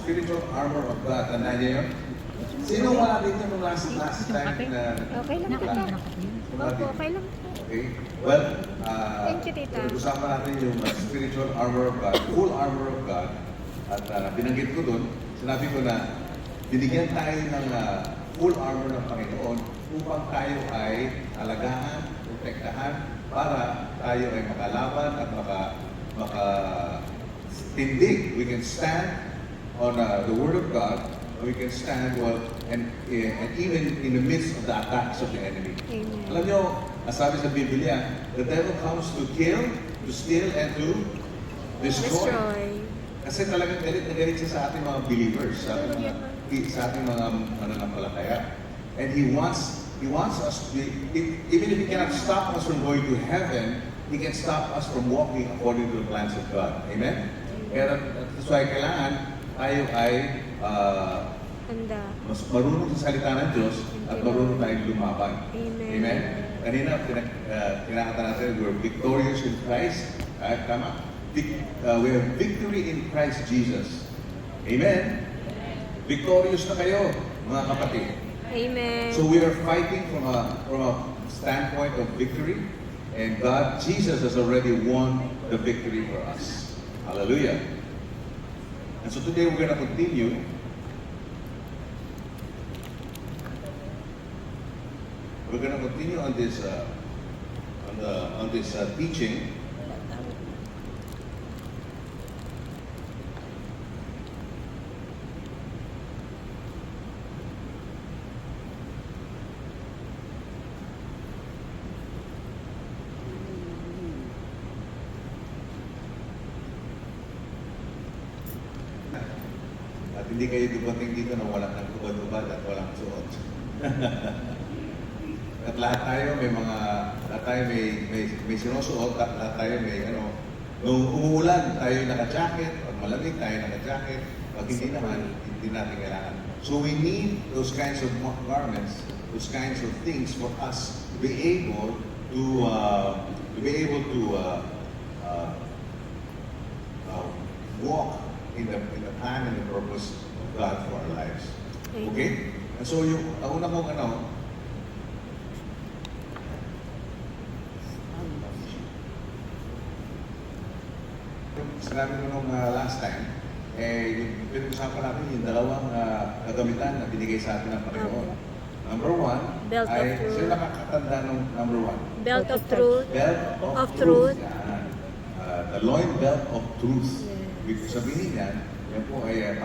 spiritual armor of God. Tandaan niyo yun? Sino wala dito nung last time na... Okay lang tita. Opo, okay lang. Okay. Well, Thank you, tita. usapan natin yung spiritual armor of God, full armor of God. At binanggit ko dun, sinabi ko na binigyan tayo ng full armor ng Panginoon upang tayo ay alagaan, protektahan, para tayo ay makalaban at makatindig. We can stand on the Word of God. We can stand well and even in the midst of the attacks of the enemy. Amen. Alam nyo, sabi sa Biblia, the devil comes to kill, to steal, and to destroy. Kasi talagang galit na galit siya sa ating mga believers, sa ating mga mananampalataya. And he wants us to be, even if he cannot stop us from going to heaven, he can stop us from walking according to the plans of God. Amen? Kaya that's why kailangan tayo ay mas marunong sa salita ng Diyos at marunong tayong lumaban. Amen. Amen? Kanina, kinakata natin, we're victorious in Christ. Tama? We have victory in Christ Jesus. Amen? Victorious na kayo, mga kapatid. Amen. So we are fighting from a standpoint of victory, and God, Jesus has already won the victory for us. Hallelujah. And so today we're going to continue. We're going to continue on this teaching. At hindi kayo dumating dito na walang nagtubad-ubad at walang suot. At lahat tayo may sinusuot, at lahat tayo may nung umuulan tayo naka-jacket, pag malamig tayo naka-jacket, pag hindi naman, hindi natin kailangan. So we need those kinds of garments, those kinds of things for us to be able to walk in the plan and the purpose of God for our lives. Okay? And so yung una kong sinabi ko nung last time, yung pinag-usapan natin yung dalawang kagamitan na binigay sa atin ng Panginoon. Number one, Belt of truth. sino nakakatanda ng number one? Belt of truth. Belt of truth. Yan. The loin belt of truth. Ibig sabihin yan po ay